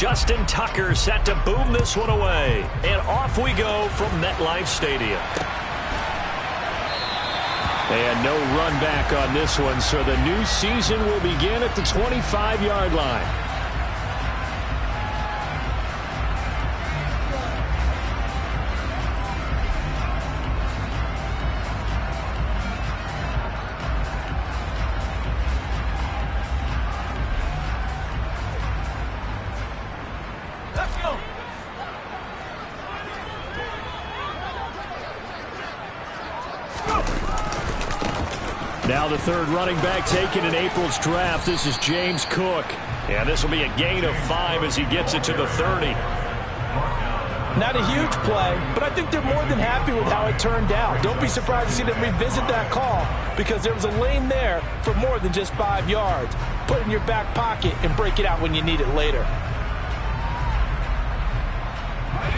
Justin Tucker set to boom this one away. And off we go from MetLife Stadium. And no run back on this one, so the new season will begin at the 25-yard line. Now the third running back taken in April's draft. This is James Cook. And this will be a gain of 5 as he gets it to the 30. Not a huge play, but I think they're more than happy with how it turned out. Don't be surprised to see them revisit that call because there was a lane there for more than just 5 yards. Put it in your back pocket and break it out when you need it later.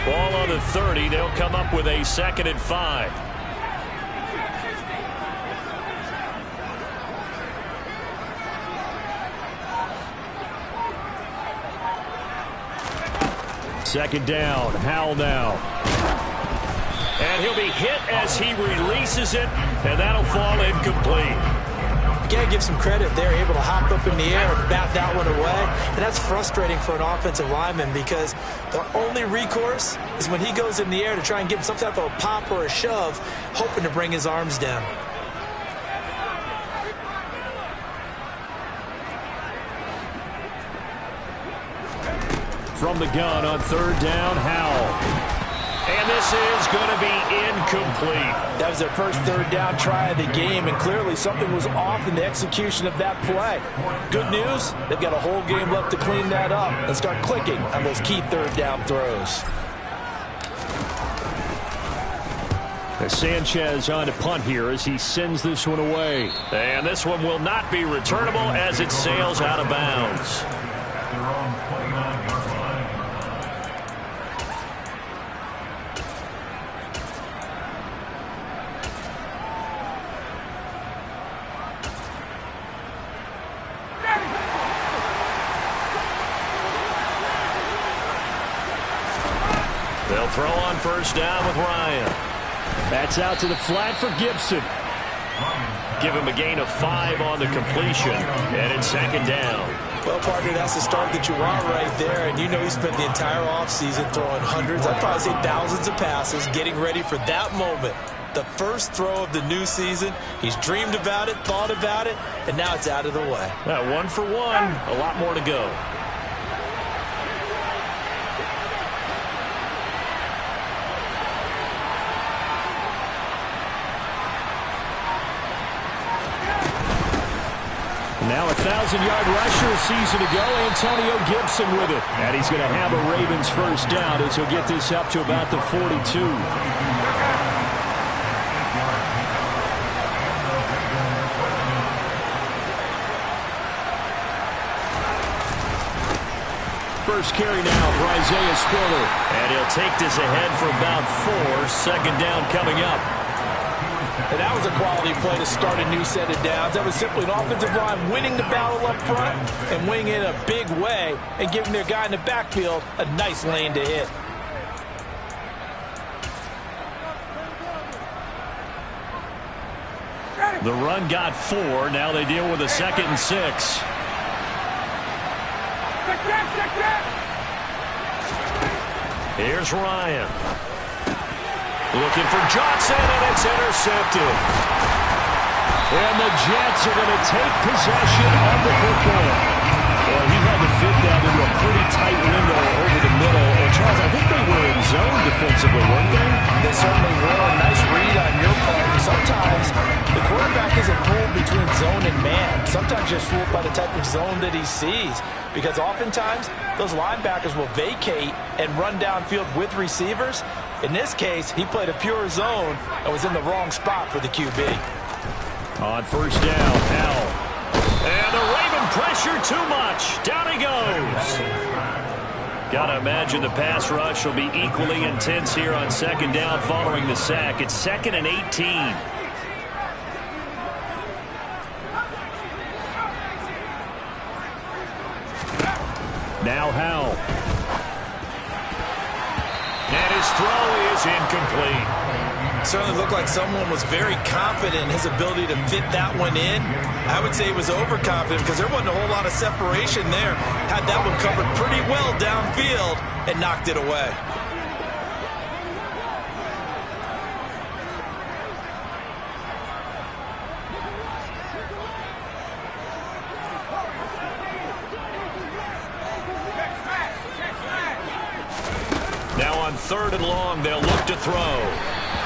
Ball on the 30. They'll come up with a 2nd and 5. Second down, Howell now. And he'll be hit as he releases it, and that'll fall incomplete. You got to give some credit. They're able to hop up in the air and bat that one away. And that's frustrating for an offensive lineman because the only recourse is when he goes in the air to try and get some type of a pop or a shove, hoping to bring his arms down. From the gun on third down, Howell. And this is going to be incomplete. That was their first third down try of the game, and clearly something was off in the execution of that play. Good news, they've got a whole game left to clean that up and start clicking on those key third down throws. Sanchez on to punt here as he sends this one away. And this one will not be returnable as it sails out of bounds. They'll throw on first down with Ryan. That's out to the flat for Gibson. Give him a gain of 5 on the completion. And it's second down. Well, partner, that's the start that you want right there. And you know he spent the entire offseason throwing hundreds, I'd probably say thousands of passes, getting ready for that moment. The first throw of the new season. He's dreamed about it, thought about it, and now it's out of the way. 1 for 1. A lot more to go. Now a 1,000-yard rusher a season ago, Antonio Gibson with it. And he's going to have a Ravens first down as he'll get this up to about the 42. First carry now for Isaiah Spiller. And he'll take this ahead for about 4. Second down coming up. And that was a quality play to start a new set of downs. That was simply an offensive line winning the battle up front and winning it in a big way and giving their guy in the backfield a nice lane to hit. The run got 4. Now they deal with a 2nd and 6. Here's Ryan. Looking for Johnson, and it's intercepted. And the Jets are going to take possession of the football. Well, he had to fit that into a pretty tight window over the middle. And, Charles, I think they were in zone defensively, weren't they? They certainly were. A nice read on your part. And sometimes the quarterback isn't fooled between zone and man. Sometimes just fooled by the type of zone that he sees. Because oftentimes, those linebackers will vacate and run downfield with receivers. In this case, he played a pure zone and was in the wrong spot for the QB. On first down, Howell. And the Raven pressure too much. Down he goes. Got to imagine the pass rush will be equally intense here on second down following the sack. It's 2nd and 18. Now Howell. And his throw is incomplete. Certainly looked like someone was very confident in his ability to fit that one in. I would say he was overconfident because there wasn't a whole lot of separation there. Had that one covered pretty well downfield and knocked it away. Now on 3rd and long, they'll look to throw.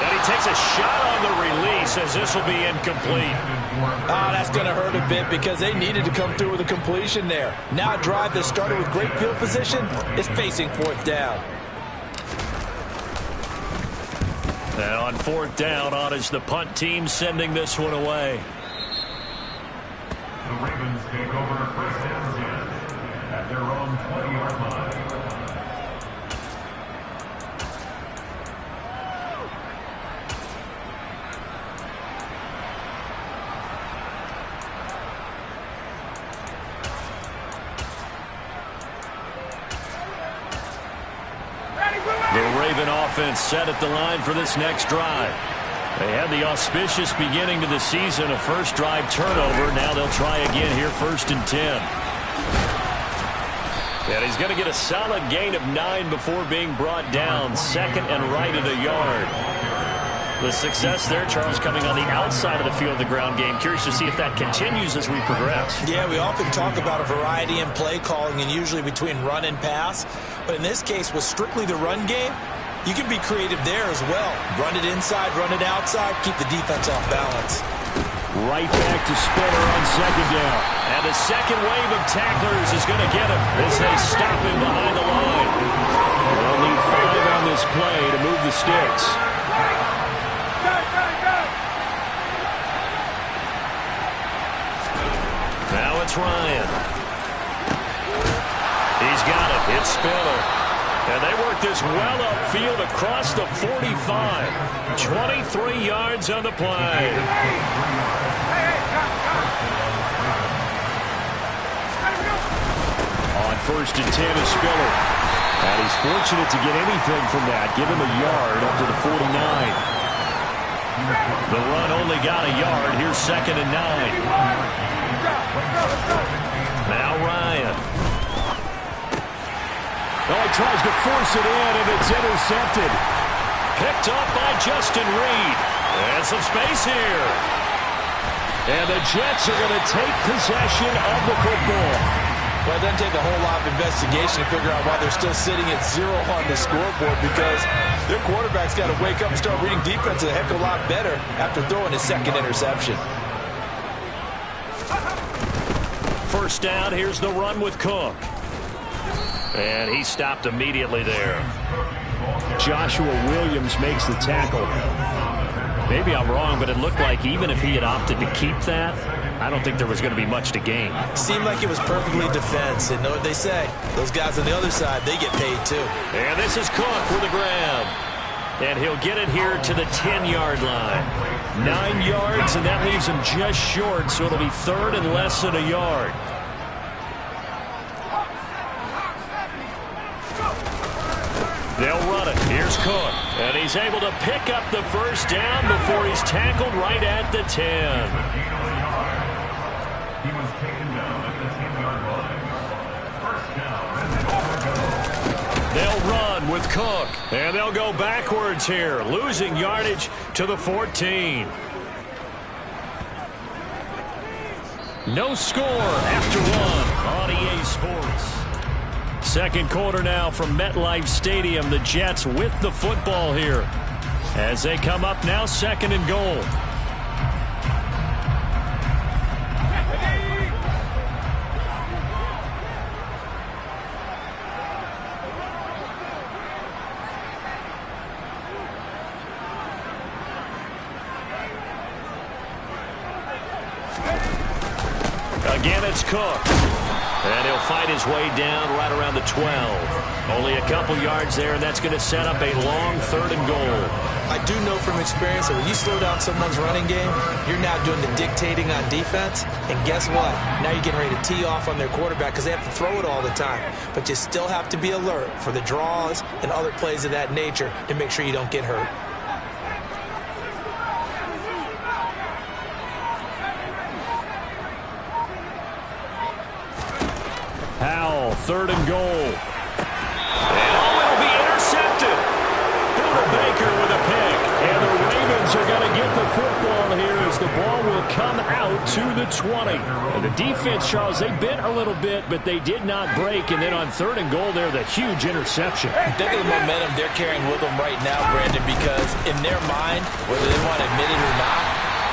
And he takes a shot on the release as this will be incomplete. Oh, that's going to hurt a bit because they needed to come through with a completion there. Now a drive that started with great field position is facing 4th down. And on 4th down, on is the punt team sending this one away. The Ravens take over 1st and 10 at their own 20-yard line. The Raven offense set at the line for this next drive. They had the auspicious beginning to the season, a first drive turnover. Now they'll try again here, 1st and 10. And he's going to get a solid gain of 9 before being brought down. 2nd and right at a yard. The success there, Charles, coming on the outside of the field, the ground game. Curious to see if that continues as we progress. Yeah, we often talk about a variety in play calling and usually between run and pass. But in this case, with strictly the run game, you can be creative there as well. Run it inside, run it outside, keep the defense off balance. Right back to Spiller on 2nd down. And the second wave of tacklers is going to get him as they stop him behind the line. They'll need 5 on this play to move the sticks. Now it's Ryan. He's got it. It's Spiller. And they work this well upfield across the 45. 23 yards on the play. On 1st and 10 is Spiller. And he's fortunate to get anything from that. Give him a yard up to the 49. The run only got a yard. Here's 2nd and 9. Now Ryan. Oh, he tries to force it in, and it's intercepted. Picked up by Justin Reed. And some space here. And the Jets are going to take possession of the football. Well, it doesn't take a whole lot of investigation to figure out why they're still sitting at 0 on the scoreboard, because their quarterback's got to wake up and start reading defense a heck of a lot better after throwing his 2nd interception. 1st down, here's the run with Cook. And he stopped immediately there. Joshua Williams makes the tackle. Maybe I'm wrong, but it looked like even if he had opted to keep that, I don't think there was going to be much to gain. Seemed like it was perfectly defense. And know what they say. Those guys on the other side, they get paid too. And this is Cook with a grab. And he'll get it here to the 10-yard line. 9 yards, and that leaves him just short, so it'll be 3rd and less than a yard. They'll run it. Here's Cook. And he's able to pick up the 1st down before he's tackled right at the 10. He was taken down at the 10-yard line. 1st down. They'll run with Cook. And they'll go backwards here, losing yardage to the 14. No score after 1 on EA Sports. 2nd quarter now from MetLife Stadium. The Jets with the football here as they come up now 2nd and goal. Again, it's Cook. And he'll fight his way down right around the 12. Only a couple yards there, and that's going to set up a long 3rd and goal. I do know from experience that when you slow down someone's running game, you're now doing the dictating on defense. And guess what? Now you're getting ready to tee off on their quarterback because they have to throw it all the time. But you still have to be alert for the draws and other plays of that nature to make sure you don't get hurt. Howell, 3rd and goal. And it'll be intercepted. Buda Baker with a pick. And the Ravens are going to get the football here as the ball will come out to the 20. And the defense, Charles, they bit a little bit, but they did not break. And then on 3rd and goal there, the huge interception. Think of the momentum they're carrying with them right now, Brandon, because in their mind, whether they want to admit it or not,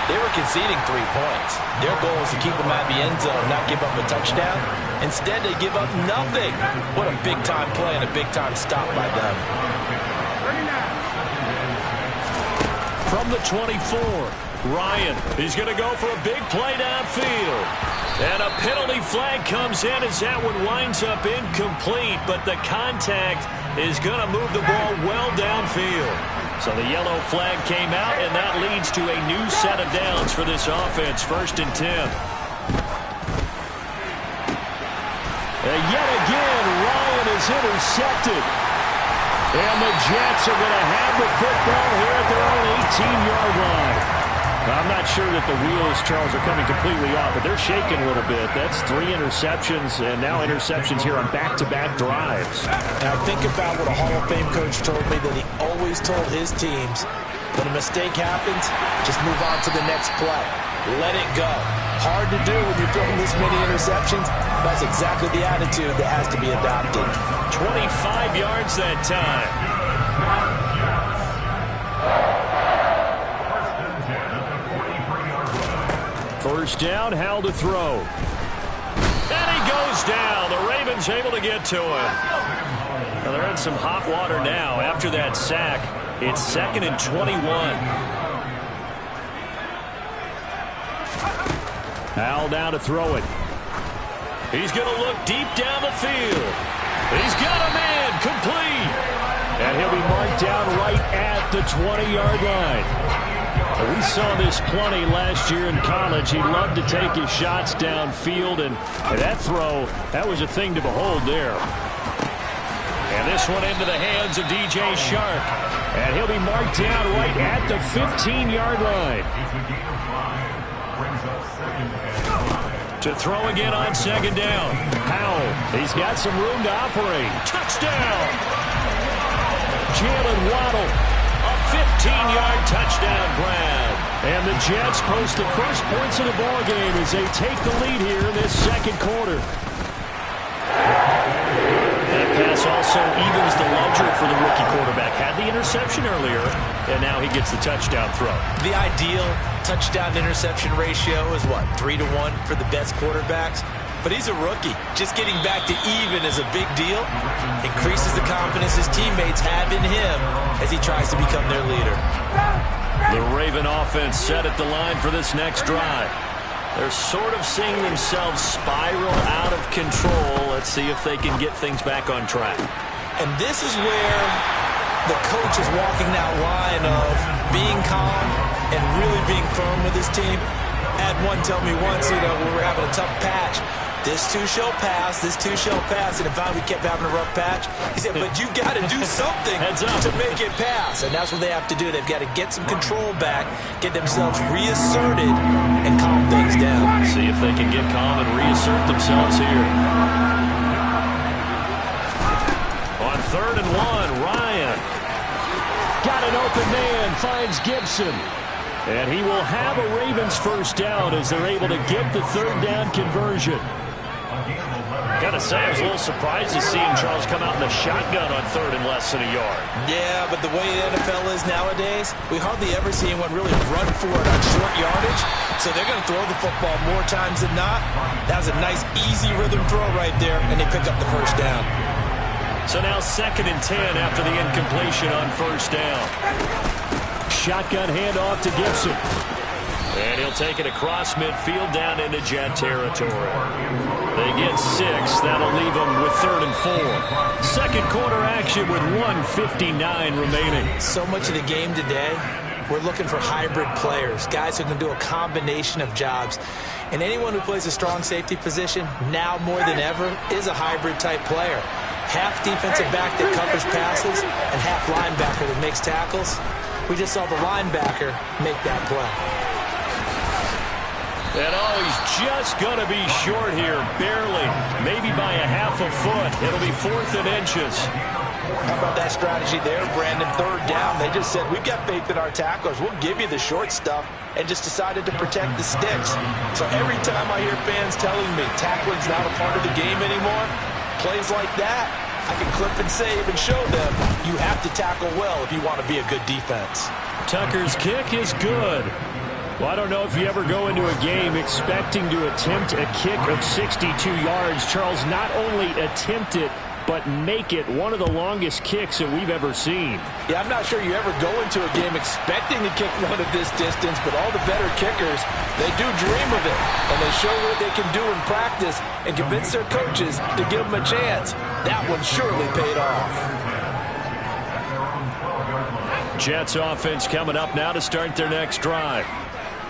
they were conceding 3 points. Their goal was to keep them out of the end zone, not give up a touchdown. Instead, they give up nothing. What a big-time play and a big-time stop by them. From the 24, Ryan is going to go for a big play downfield. And a penalty flag comes in as that one winds up incomplete, but the contact is going to move the ball well downfield. So the yellow flag came out, and that leads to a new set of downs for this offense, 1st and 10. And yet again, Ryan is intercepted. And the Jets are going to have the football here at their own 18-yard line. I'm not sure that the wheels, Charles, are coming completely off, but they're shaking a little bit. That's 3 interceptions, and now interceptions here on back-to-back drives. Now think about what a Hall of Fame coach told me that he always told his teams, when a mistake happens, just move on to the next play. Let it go. Hard to do when you're throwing this many interceptions. That's exactly the attitude that has to be adopted. 25 yards that time. First down, Howell to throw. And he goes down. The Ravens able to get to him. Well, they're in some hot water now. After that sack, it's 2nd and 21. Howell down to throw it. He's going to look deep down the field. He's got a man complete. And he'll be marked down right at the 20-yard line. We saw this plenty last year in college. He loved to take his shots downfield, and that throw, that was a thing to behold there. And this one into the hands of DJ Shark. And he'll be marked down right at the 15-yard line. To throw again on 2nd down. Howell, he's got some room to operate. Touchdown! Jalen Waddle, a 15-yard touchdown grab. And the Jets post the first points of the ballgame as they take the lead here in this 2nd quarter. That pass also evens the ledger for the rookie quarterback. Had the interception earlier, and now he gets the touchdown throw. The ideal touchdown-interception ratio is what, 3-1 for the best quarterbacks? But he's a rookie. Just getting back to even is a big deal. Increases the confidence his teammates have in him as he tries to become their leader. The Raven offense set at the line for this next drive. They're sort of seeing themselves spiral out of control. Let's see if they can get things back on track. And this is where the coach is walking that line of being calm and really being firm with his team. I had one tell me once, we were having a tough patch. This too shall pass, this too shall pass. And if we kept having a rough patch, he said, but you got to do something to make it pass. And that's what they have to do. They've got to get some control back, get themselves reasserted, and calm things down. See if they can get calm and reassert themselves here. On 3rd and 1, Ryan. Got an open man, finds Gibson. And he will have a Ravens first down as they're able to get the 3rd down conversion. Gotta say, I was a little surprised to see him, Charles, come out in the shotgun on 3rd and less than a yard. Yeah, but the way the NFL is nowadays, we hardly ever see anyone really run for it on short yardage. So they're going to throw the football more times than not. That was a nice, easy rhythm throw right there, and they pick up the first down. So now 2nd and 10 after the incompletion on 1st down. Shotgun handoff to Gibson. And he'll take it across midfield down into Jet territory. They get 6. That'll leave them with 3rd and 4. Second quarter action with 1:59 remaining. So much of the game today, we're looking for hybrid players, guys who can do a combination of jobs. And anyone who plays a strong safety position, now more than ever, is a hybrid-type player. Half defensive back that covers passes and half linebacker that makes tackles. We just saw the linebacker make that play. And oh, he's just going to be short here, barely, maybe by a half a foot. It'll be 4th and inches. How about that strategy there, Brandon? 3rd down. They just said, we've got faith in our tacklers. We'll give you the short stuff, and just decided to protect the sticks. So every time I hear fans telling me tackling's not a part of the game anymore, plays like that, I can clip and save and show them you have to tackle well if you want to be a good defense. Tucker's kick is good. Well, I don't know if you ever go into a game expecting to attempt a kick of 62 yards. Charles, not only attempt it, but make it one of the longest kicks that we've ever seen. Yeah, I'm not sure you ever go into a game expecting to kick one of this distance, but all the better kickers, they do dream of it, and they show what they can do in practice and convince their coaches to give them a chance. That one surely paid off. Jets offense coming up now to start their next drive.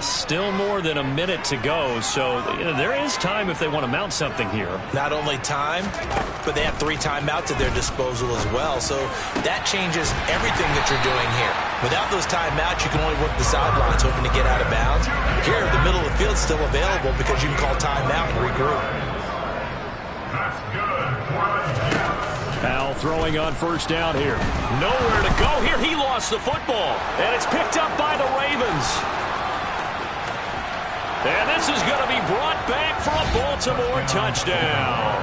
Still more than a minute to go, so there is time if they want to mount something here. Not only time, but they have 3 timeouts at their disposal as well, so that changes everything that you're doing here. Without those timeouts, you can only work the sidelines hoping to get out of bounds. Here, the middle of the field's still available because you can call timeout and regroup. That's good. Al throwing on 1st down here. Nowhere to go here. He lost the football, and it's picked up by the Ravens. And this is going to be brought back for a Baltimore touchdown.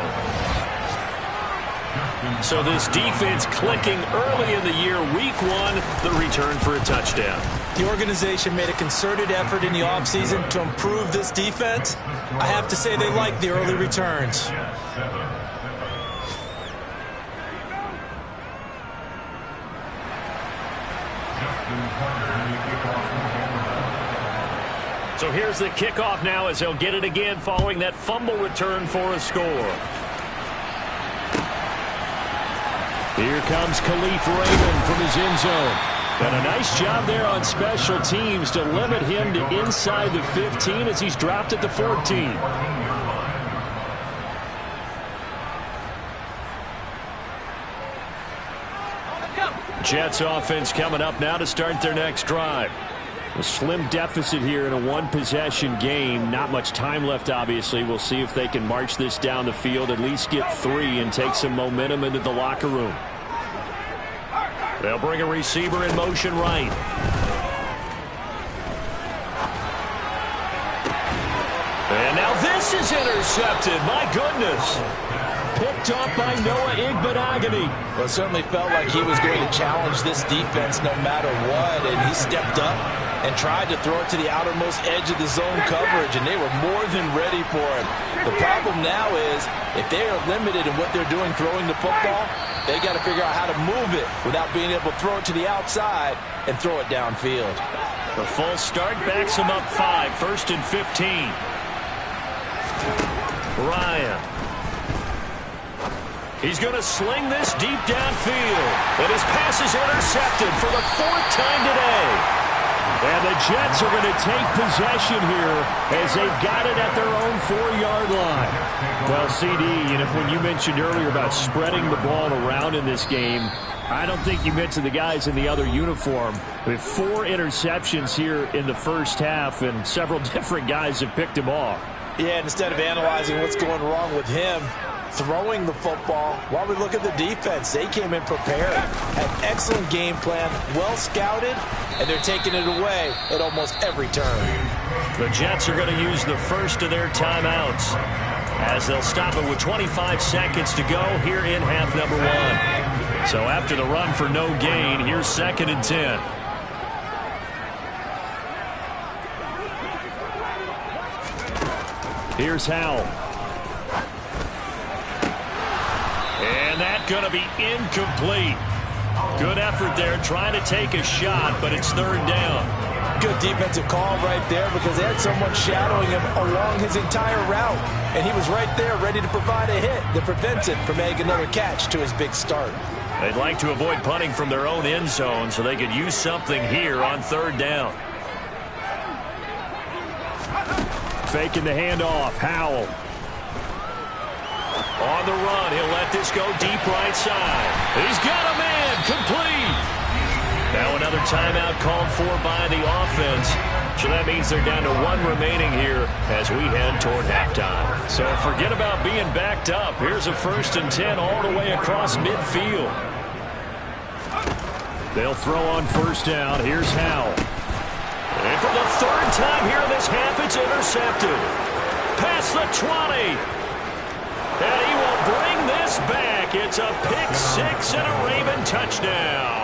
So this defense clicking early in the year, week 1, the return for a touchdown. The organization made a concerted effort in the offseason to improve this defense. I have to say they like the early returns. So here's the kickoff now as they'll get it again following that fumble return for a score. Here comes Khalif Raymond from his end zone. And a nice job there on special teams to limit him to inside the 15 as he's dropped at the 14. Jets offense coming up now to start their next drive. A slim deficit here in a 1-possession game. Not much time left, obviously. We'll see if they can march this down the field, at least get 3 and take some momentum into the locker room. They'll bring a receiver in motion right. And now this is intercepted. My goodness. Picked up by Noah Igbenogany. Well, it certainly felt like he was going to challenge this defense no matter what, and he stepped up and tried to throw it to the outermost edge of the zone coverage, and they were more than ready for him. The problem now is if they are limited in what they're doing throwing the football, they got to figure out how to move it without being able to throw it to the outside and throw it downfield. The full start backs him up 5, 1st and 15. Ryan. He's going to sling this deep downfield. And his pass is intercepted for the 4th time today. And the Jets are going to take possession here as they've got it at their own 4-yard line. Well, CD, when you mentioned earlier about spreading the ball around in this game, I don't think you mentioned the guys in the other uniform. With 4 interceptions here in the first half, and several different guys have picked him off. Yeah, and instead of analyzing what's going wrong with him throwing the football, while we look at the defense, they came in prepared, had excellent game plan, well scouted, and they're taking it away at almost every turn. The Jets are going to use the first of their timeouts as they'll stop it with 25 seconds to go here in half number 1. So after the run for no gain, here's 2nd and 10. Here's Howell. And that's going to be incomplete. Good effort there trying to take a shot, but it's 3rd down. Good defensive call right there because they had someone shadowing him along his entire route. And he was right there ready to provide a hit that prevents him from making another catch to his big start. They'd like to avoid punting from their own end zone so they could use something here on third down. Faking the handoff. Howell. On the run, he'll let this go deep right side. He's got a man. Complete. Now another timeout called for by the offense. So that means they're down to 1 remaining here as we head toward halftime. So forget about being backed up. Here's a 1st and 10 all the way across midfield. They'll throw on 1st down. Here's Howell. And for the 3rd time here in this half, it's intercepted. Past the 20. And he will bring this back. It's a pick-6 and a Raven touchdown.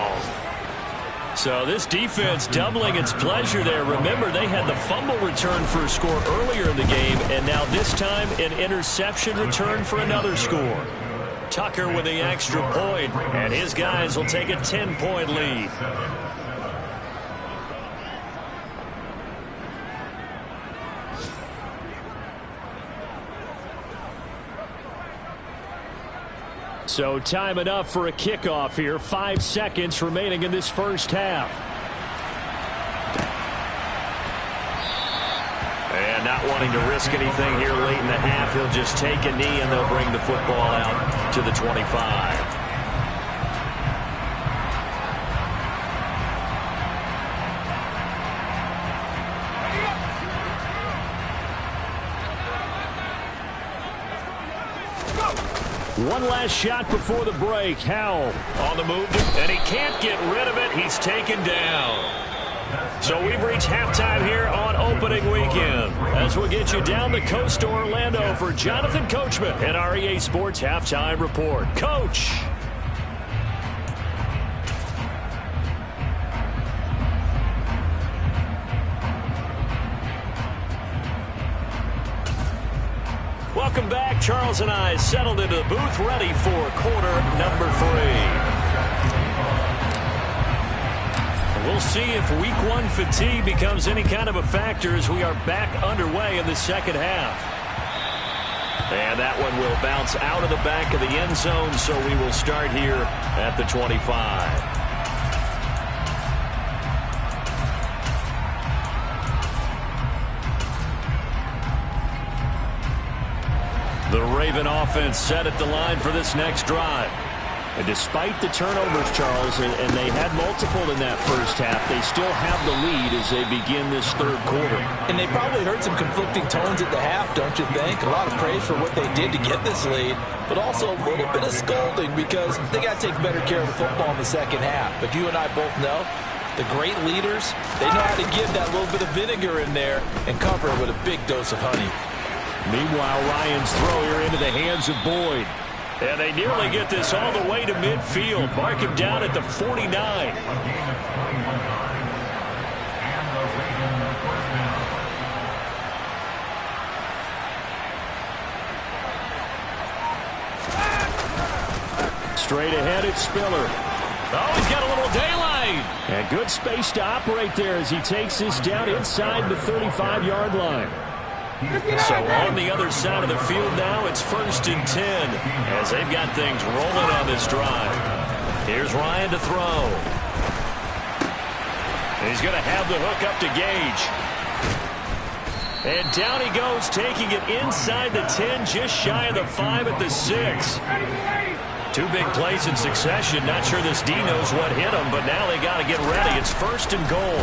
So this defense doubling its pleasure there. Remember, they had the fumble return for a score earlier in the game, and now this time an interception return for another score. Tucker with the extra point, and his guys will take a 10-point lead. So time enough for a kickoff here. 5 seconds remaining in this first half. And not wanting to risk anything here late in the half, he'll just take a knee and they'll bring the football out to the 25. One last shot before the break. Howell on the move, and he can't get rid of it. He's taken down. So we've reached halftime here on opening weekend. As we'll get you down the coast to Orlando for Jonathan Coachman and our EA Sports Halftime Report. Coach. Welcome back. Charles and I settled into the booth, ready for quarter number 3. We'll see if week 1 fatigue becomes any kind of a factor as we are back underway in the second half. And that one will bounce out of the back of the end zone, so we will start here at the 25. The Raven offense set at the line for this next drive. And despite the turnovers, Charles, and they had multiple in that first half, they still have the lead as they begin this third quarter. And they probably heard some conflicting tones at the half, don't you think? A lot of praise for what they did to get this lead, but also a little bit of scolding because they got to take better care of the football in the second half. But you and I both know the great leaders, they know how to give that little bit of vinegar in there and cover it with a big dose of honey. Meanwhile, Ryan's throw here into the hands of Boyd. And they nearly get this all the way to midfield. Mark him down at the 49. Straight ahead, it's Spiller. Oh, he's got a little daylight. And good space to operate there as he takes this down inside the 35-yard line. So on the other side of the field now, it's 1st and 10 as they've got things rolling on this drive. Here's Ryan to throw. He's going to have the hook up to Gage. And down he goes, taking it inside the 10, just shy of the 5 at the 6. 2 big plays in succession. Not sure this D knows what hit him, but now they got to get ready. It's 1st and goal.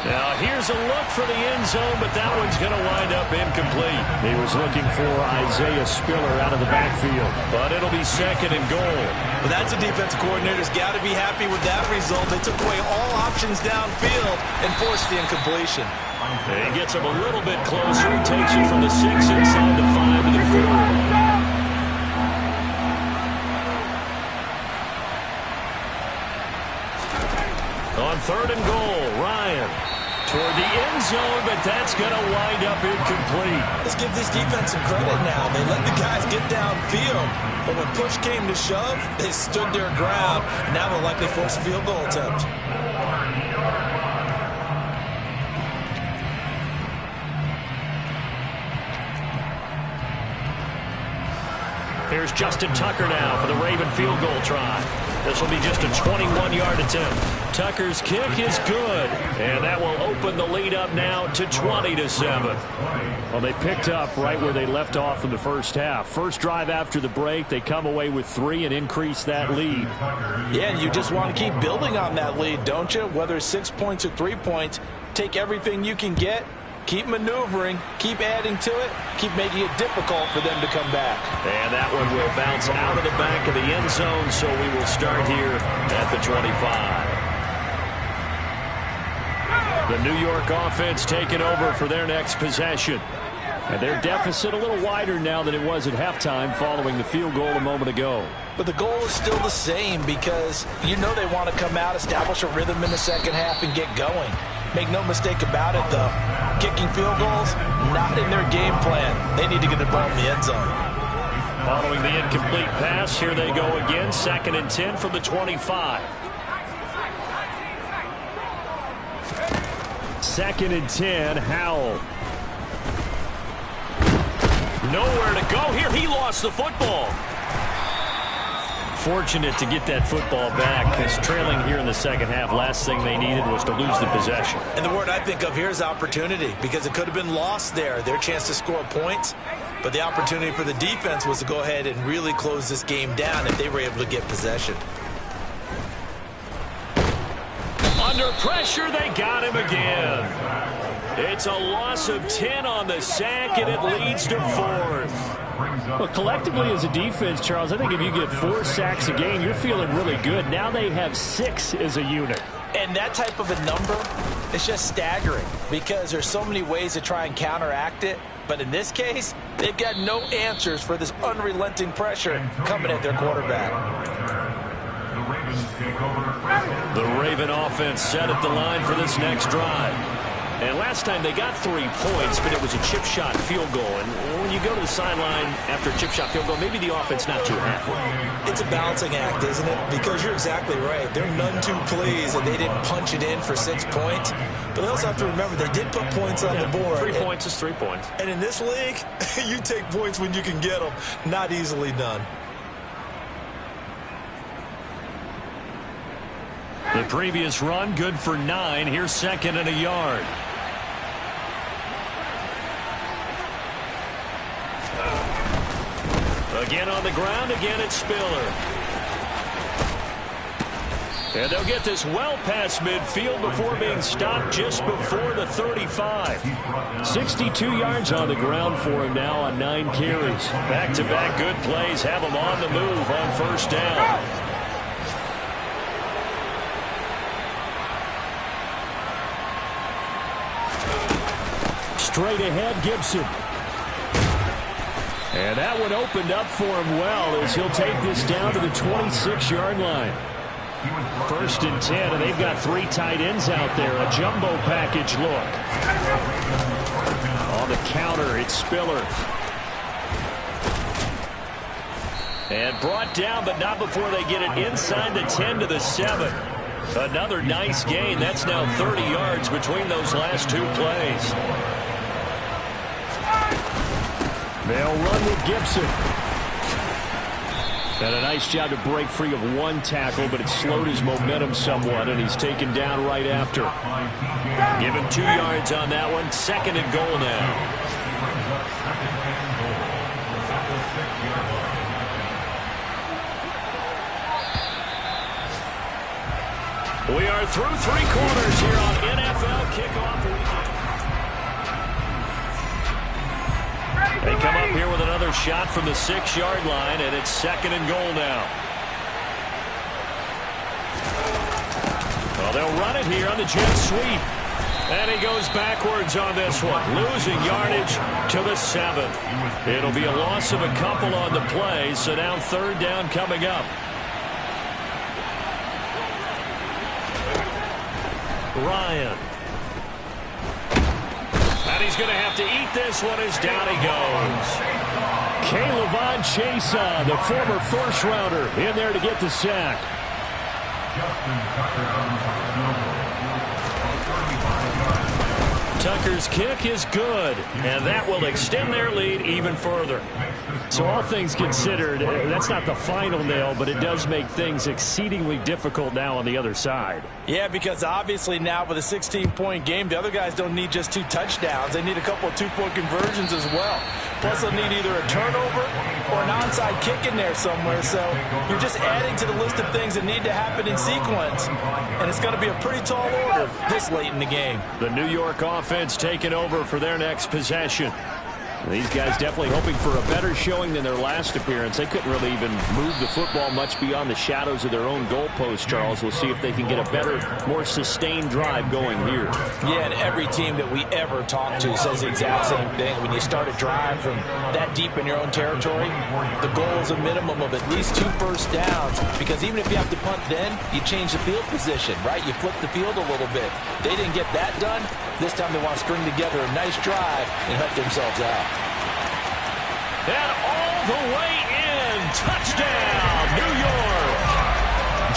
Now here's a look for the end zone, but that one's going to wind up incomplete. He was looking for Isaiah Spiller out of the backfield, but it'll be 2nd and goal. Well, that's a defensive coordinator's got to be happy with that result. They took away all options downfield and forced the incompletion. And he gets him a little bit closer. He takes it from the 6 inside the 5 to the 4. On 3rd and goal, Ryan. toward the end zone, but that's going to wind up incomplete. Let's give this defense some credit now. They let the guys get downfield, but when push came to shove, they stood their ground, and now they'll likely force a field goal attempt. Here's Justin Tucker now for the Raven field goal try. This will be just a 21-yard attempt. Tucker's kick is good, and that will open the lead up now to 20-7. Well, they picked up right where they left off in the first half. First drive after the break, they come away with 3 and increase that lead. Yeah, and you just want to keep building on that lead, don't you? Whether it's 6 points or 3 points, take everything you can get. Keep maneuvering, keep adding to it, keep making it difficult for them to come back. And that one will bounce out of the back of the end zone, so we will start here at the 25. The New York offense taking over for their next possession. And their deficit a little wider now than it was at halftime following the field goal a moment ago. But the goal is still the same because you know they want to come out, establish a rhythm in the second half, and get going. Make no mistake about it, though. Kicking field goals, not in their game plan. They need to get the ball in the end zone. Following the incomplete pass, here they go again. 2nd and 10 from the 25. 2nd and 10, Howell. Nowhere to go here. He lost the football. Fortunate to get that football back, because trailing here in the second half, last thing they needed was to lose the possession. And the word I think of here is opportunity, because it could have been lost there, their chance to score points. But the opportunity for the defense was to go ahead and really close this game down if they were able to get possession. Under pressure, they got him again. It's a loss of 10 on the sack, and it leads to 4th. Well, collectively as a defense, Charles, I think if you get 4 sacks a game, you're feeling really good. Now they have 6 as a unit. And that type of a number is just staggering because there's so many ways to try and counteract it. But in this case, they've got no answers for this unrelenting pressure coming at their quarterback. The Raven offense set at the line for this next drive. And last time they got 3 points, but it was a chip shot field goal. And when you go to the sideline after a chip shot field goal, maybe the offense not too happy. It's a balancing act, isn't it? Because you're exactly right. They're none too pleased that they didn't punch it in for 6 points. But they also have to remember they did put points on the board. 3 points is 3 points. And in this league, you take points when you can get them. Not easily done. The previous run, good for 9. Here's 2nd and a yard. Again on the ground, again it's Spiller. And they'll get this well past midfield before being stopped just before the 35. 62 yards on the ground for him now on 9 carries. Back-to-back good plays have him on the move on 1st down. Straight ahead, Gibson. And that one opened up for him well as he'll take this down to the 26-yard line. 1st and 10, and they've got 3 tight ends out there. A jumbo package look. On the counter, it's Spiller. And brought down, but not before they get it inside the 10 to the 7. Another nice gain. That's now 30 yards between those last 2 plays. They'll run with Gibson. And a nice job to break free of 1 tackle, but it slowed his momentum somewhat, and he's taken down right after. Give him 2 yards on that one. 2nd and goal now. We are through 3 quarters here on NFL Kickoff Weekend. They come up here with another shot from the 6-yard line, and it's 2nd and goal now. Well, they'll run it here on the jet sweep. And he goes backwards on this one, losing yardage to the 7. It'll be a loss of a couple on the play, so now 3rd down coming up. Ryan. And he's going to have to eat this one as down he goes. K'Lavon Chaisson, the former first-rounder, in there to get the sack. Tucker's kick is good, and that will extend their lead even further. So all things considered, that's not the final nail, but it does make things exceedingly difficult now on the other side. Yeah, because obviously now with a 16-point game, the other guys don't need just 2 touchdowns. They need a couple of 2-point conversions as well. Plus, they'll need either a turnover or an onside kick in there somewhere. So you're just adding to the list of things that need to happen in sequence. And it's going to be a pretty tall order this late in the game. The New York offense taking over for their next possession. These guys definitely hoping for a better showing than their last appearance. They couldn't really even move the football much beyond the shadows of their own goalpost, Charles. We'll see if they can get a better, more sustained drive going here. Yeah, and every team that we ever talk to says the exact same thing. When you start a drive from that deep in your own territory, the goal is a minimum of at least 2 first downs. Because even if you have to punt then, you change the field position, right? You flip the field a little bit. They didn't get that done. This time they want to string together a nice drive and help themselves out. And all the way in. Touchdown, New York.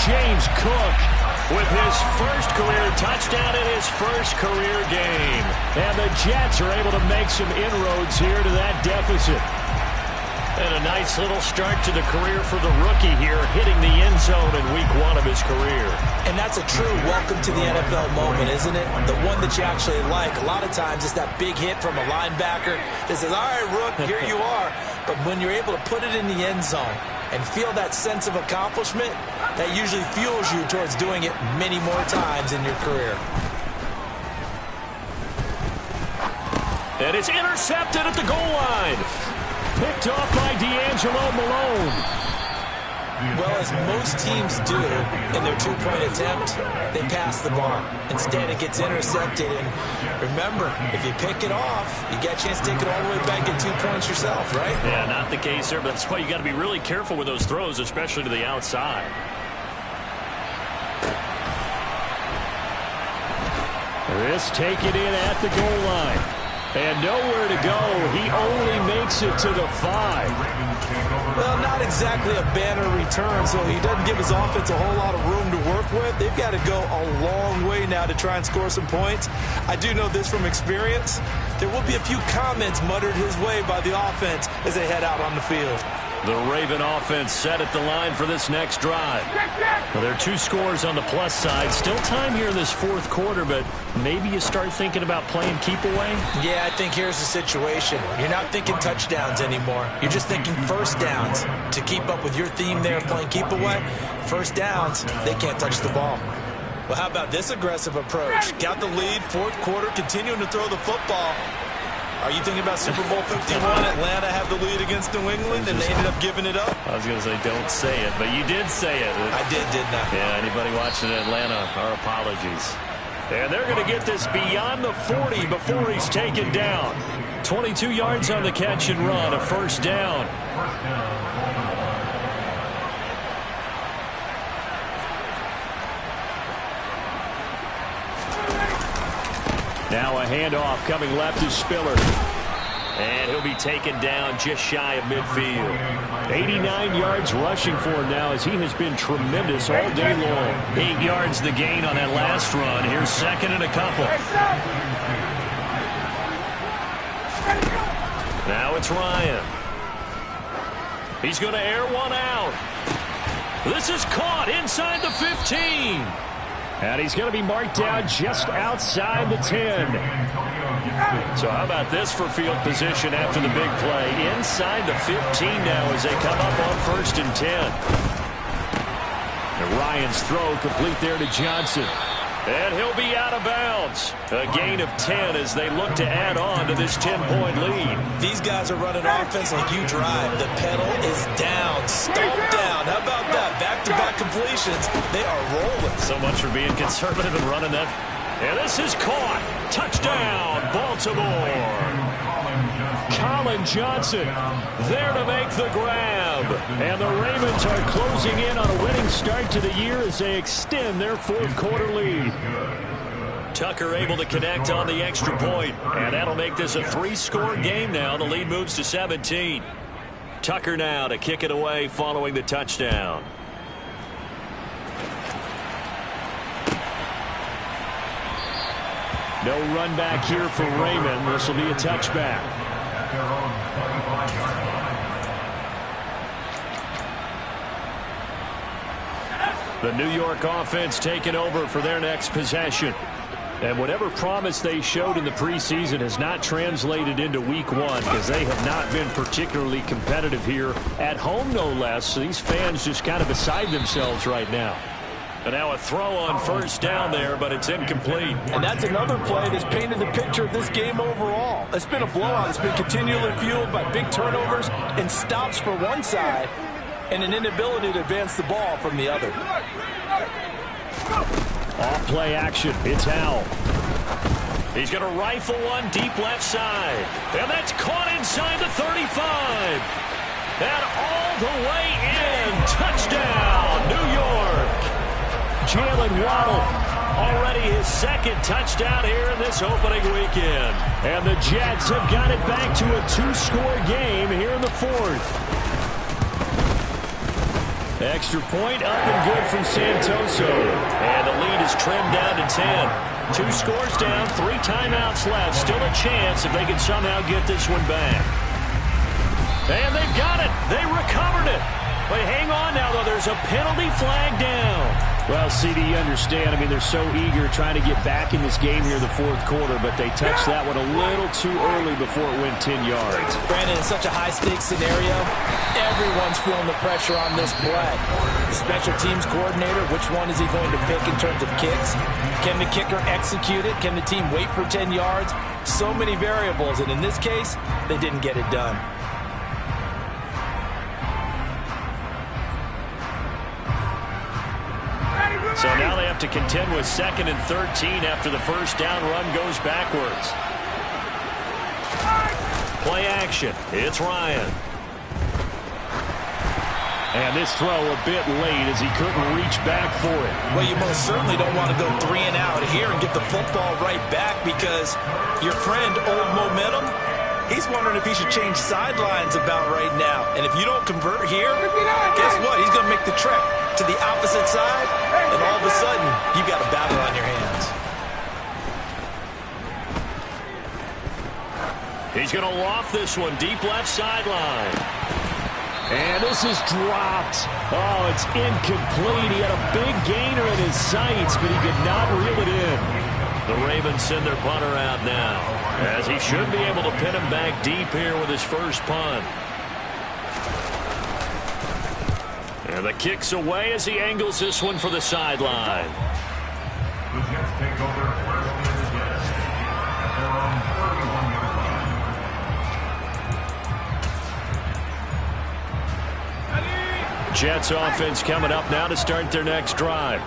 James Cook with his first career touchdown in his first career game. And the Jets are able to make some inroads here to that deficit. And a nice little start to the career for the rookie here, hitting the end zone in week 1 of his career. And that's a true welcome to the NFL moment, isn't it? The one that you actually like. A lot of times it's that big hit from a linebacker that says, all right, Rook, here you are. But when you're able to put it in the end zone and feel that sense of accomplishment, that usually fuels you towards doing it many more times in your career. And it's intercepted at the goal line. Picked off by D'Angelo Malone. Well, as most teams do in their 2-point attempt, they pass the ball. Instead, it gets intercepted. And remember, if you pick it off, you get a chance to take it all the way back and 2 points yourself, right? Yeah, not the case there, but that's why you got to be really careful with those throws, especially to the outside. This taken in at the goal line. And nowhere to go. He only makes it to the 5. Well, not exactly a banner return, so he doesn't give his offense a whole lot of room to work with. They've got to go a long way now to try and score some points. I do know this from experience. There will be a few comments muttered his way by the offense as they head out on the field. The Raven offense set at the line for this next drive. Well, there are 2 scores on the plus side. Still time here in this 4th quarter, but maybe you start thinking about playing keep away? Yeah, I think here's the situation. You're not thinking touchdowns anymore. You're just thinking first downs. To keep up with your theme there, playing keep away, first downs, they can't touch the ball. Well, how about this aggressive approach? Got the lead, 4th quarter, continuing to throw the football. Are you thinking about Super Bowl 51? Atlanta had the lead against New England, and they ended up giving it up? I was going to say, don't say it, but you did say it. I didn't I? Yeah, anybody watching Atlanta, our apologies. And they're going to get this beyond the 40 before he's taken down. 22 yards on the catch and run, a first down. Now a handoff coming left to Spiller. And he'll be taken down just shy of midfield. 89 yards rushing for him now as he has been tremendous all day long. 8 yards the gain on that last run. Here's second and a couple. Now it's Ryan. He's going to air one out. This is caught inside the 15. And he's going to be marked down just outside the 10. So how about this for field position after the big play? Inside the 15 now as they come up on 1st and 10. And Ryan's throw complete there to Johnson. And he'll be out of bounds. A gain of 10 as they look to add on to this 10-point lead. These guys are running offense like you drive. The pedal is down, stomped down. How about that? Back-to-back completions. They are rolling. So much for being conservative and running that. And this is caught. Touchdown, Baltimore. Colin Johnson there to make the grab. And the Ravens are closing in on a winning start to the year as they extend their 4th quarter lead. Tucker able to connect on the extra point, and that'll make this a 3-score game now. The lead moves to 17. Tucker now to kick it away following the touchdown. No run back here for Raymond. This will be a touchback. At their own 25-yard line. The New York offense taking over for their next possession. And whatever promise they showed in the preseason has not translated into week 1 because they have not been particularly competitive here at home, no less. So these fans just kind of beside themselves right now. And now a throw on first down there, but it's incomplete. And that's another play that's painted the picture of this game overall. It's been a blowout. It's been continually fueled by big turnovers and stops for one side and an inability to advance the ball from the other. Off play action. It's Howell. He's going to rifle one deep left side. And that's caught inside the 35. And all the way in. Touchdown, New York. Jalen Waddle, already his second touchdown here in this opening weekend. And the Jets have got it back to a 2-score game here in the 4th. Extra point up and good from Santoso. And the lead is trimmed down to 10. 2 scores down, 3 timeouts left. Still a chance if they can somehow get this one back. And they've got it. They recovered it. But hang on now, though. There's a penalty flag down. Well, CD, you understand. I mean, they're so eager trying to get back in this game here in the 4th quarter, but they touched that one a little too early before it went 10 yards. Brandon, in such a high-stakes scenario, everyone's feeling the pressure on this play. The special teams coordinator, which one is he going to pick in terms of kicks? Can the kicker execute it? Can the team wait for 10 yards? So many variables, and in this case, they didn't get it done. So now they have to contend with 2nd and 13 after the first down run goes backwards. Play action. It's Ryan. And this throw a bit late as he couldn't reach back for it. Well, you most certainly don't want to go 3 and out here and get the football right back because your friend, Old Momentum, he's wondering if he should change sidelines about right now. And if you don't convert here, guess what? He's going to make the trek to the opposite side, and all of a sudden, you've got a battle on your hands. He's going to loft this one deep left sideline. And this is dropped. Oh, it's incomplete. He had a big gainer in his sights, but he could not reel it in. The Ravens send their punter out now, as he should be able to pin him back deep here with his first punt. And the kick's away as he angles this one for the sideline. The Jets take over first and 10 at their own 31-yard line. Jets offense coming up now to start their next drive.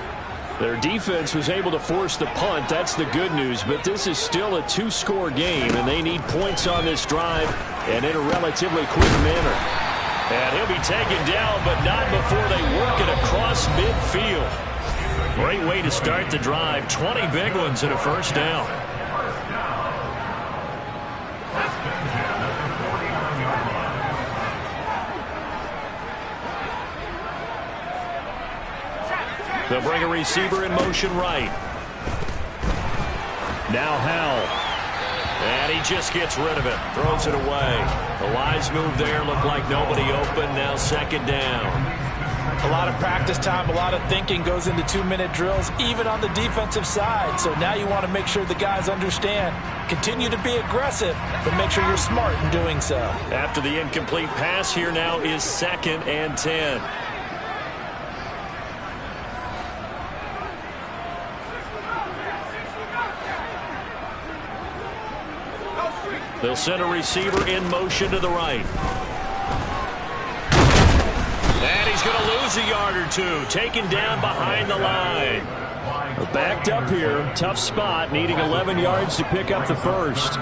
Their defense was able to force the punt. That's the good news, but this is still a 2-score game, and they need points on this drive and in a relatively quick manner. And he'll be taken down, but not before they work it across midfield. Great way to start the drive. 20 big ones and a first down. They'll bring a receiver in motion right. Now Howell. And he just gets rid of it. Throws it away. The wise move there. Looked like nobody open. Now 2nd down. A lot of practice time, a lot of thinking goes into 2-minute drills, even on the defensive side. So now you want to make sure the guys understand. Continue to be aggressive, but make sure you're smart in doing so. After the incomplete pass, here now is 2nd and 10. They'll send a receiver in motion to the right. And he's going to lose a yard or two. Taken down behind the line. Backed up here. Tough spot. Needing 11 yards to pick up the first.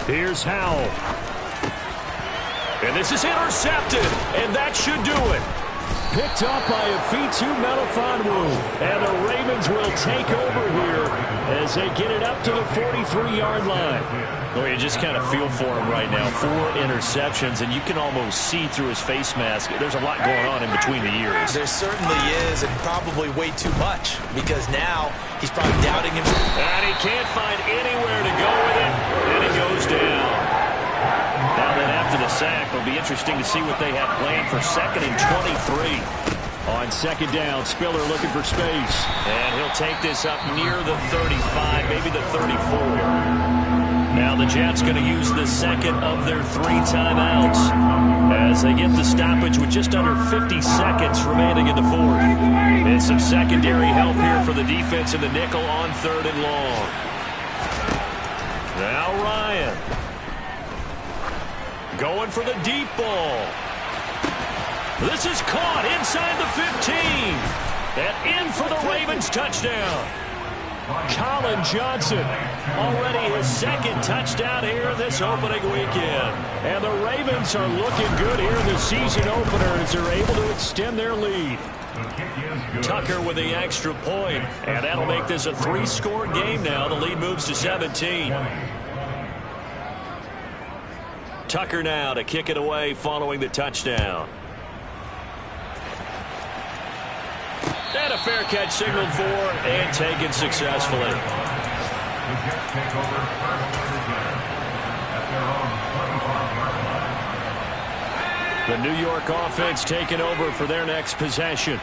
Here's Howell. And this is intercepted. And that should do it. Picked up by a Fitu Melifonwu. And the Ravens will take over here as they get it up to the 43-yard line. Well, you just kind of feel for him right now. 4 interceptions, and you can almost see through his face mask. There's a lot going on in between the ears. There certainly is, and probably way too much, because now he's probably doubting himself. And he can't find anywhere to go with it, and he goes down. Now then, after the sack, it'll be interesting to see what they have planned for 2nd and 23. On 2nd down, Spiller looking for space. And he'll take this up near the 35, maybe the 34. Now the Jets going to use the 2nd of their 3 timeouts as they get the stoppage with just under 50 seconds remaining in the 4th. And some secondary help here for the defense in the nickel on 3rd and long. Now Ryan. Going for the deep ball. This is caught inside the 15. And in for the Ravens touchdown. Colin Johnson, already his 2nd touchdown here this opening weekend. And the Ravens are looking good here in the season opener as they're able to extend their lead. Tucker with the extra point, and that'll make this a 3-score game now. The lead moves to 17. Tucker now to kick it away following the touchdown. And a fair catch signaled for and taken successfully. The Jets take over first at their own 25-yard line. The New York offense taking over for their next possession.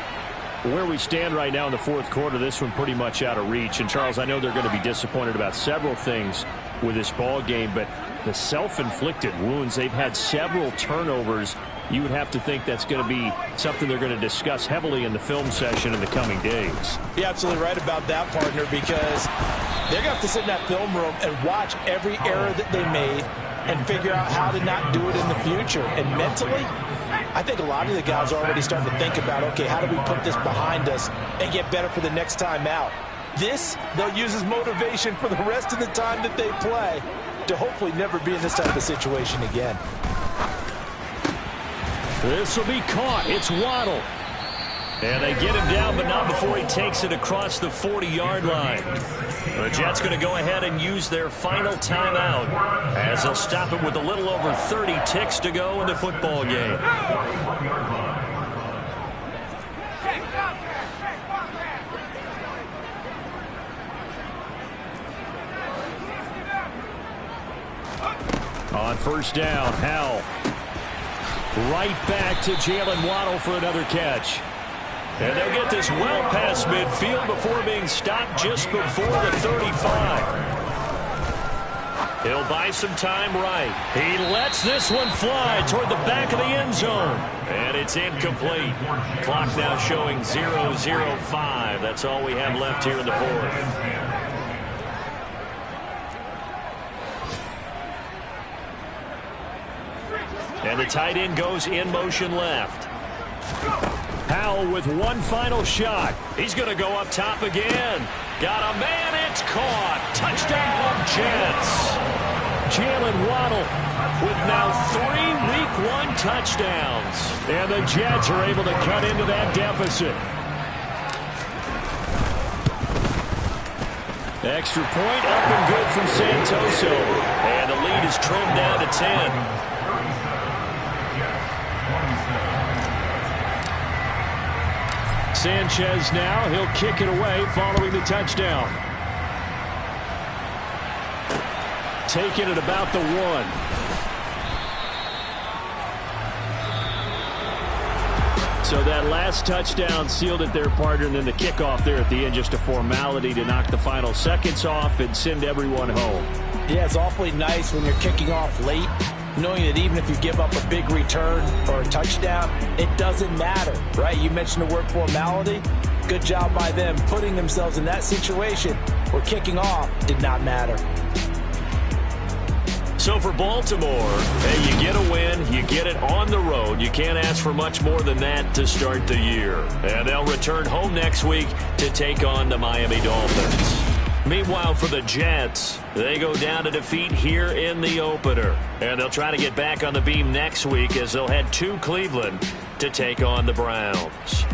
Where we stand right now in the 4th quarter, this one pretty much out of reach. And, Charles, I know they're going to be disappointed about several things with this ball game, but the self-inflicted wounds, they've had several turnovers. You would have to think that's going to be something they're going to discuss heavily in the film session in the coming days. You're absolutely right about that, partner, because they're going to have to sit in that film room and watch every error that they made and figure out how to not do it in the future. And mentally, I think a lot of the guys are already starting to think about, okay, how do we put this behind us and get better for the next time out? This, they'll use as motivation for the rest of the time that they play to hopefully never be in this type of situation again. This will be caught. It's Waddle. And they get him down, but not before he takes it across the 40-yard line. The Jets going to go ahead and use their final timeout as they'll stop it with a little over 30 ticks to go in the football game. On 1st down, Howell. Right back to Jalen Waddle for another catch. And they'll get this well past midfield before being stopped just before the 35. He'll buy some time right. He lets this one fly toward the back of the end zone. And it's incomplete. Clock now showing 0:05. That's all we have left here in the 4th. And the tight end goes in motion left. Howell with one final shot. He's going to go up top again. Got a man. It's caught. Touchdown, Jets. Jalen Waddle with now 3 Week 1 touchdowns. And the Jets are able to cut into that deficit. Extra point up and good from Santoso. And the lead is trimmed down to 10. Sanchez now, he'll kick it away following the touchdown. Taking it about the 1. So that last touchdown sealed it there, partner, and then the kickoff there at the end, just a formality to knock the final seconds off and send everyone home. Yeah, it's awfully nice when you're kicking off late, knowing that even if you give up a big return or a touchdown, it doesn't matter, right? You mentioned the word formality. Good job by them putting themselves in that situation where kicking off did not matter. So for Baltimore, hey, you get a win, you get it on the road. You can't ask for much more than that to start the year. And they'll return home next week to take on the Miami Dolphins. Meanwhile, for the Jets, they go down to defeat here in the opener. And they'll try to get back on the beam next week as they'll head to Cleveland to take on the Browns.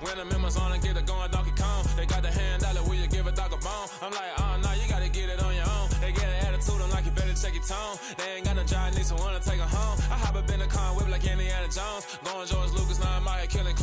When the members on and get it going Donkey Kong, they got the hand dollar, will you give a dog a bone? I'm like, oh no, you gotta get it on your own. They get an attitude, I'm like, you better check your tone. They ain't got no job, need someone to take her home. I hop up in the car, whip like Indiana Jones. Going George Lucas, now I'm out here killing clones.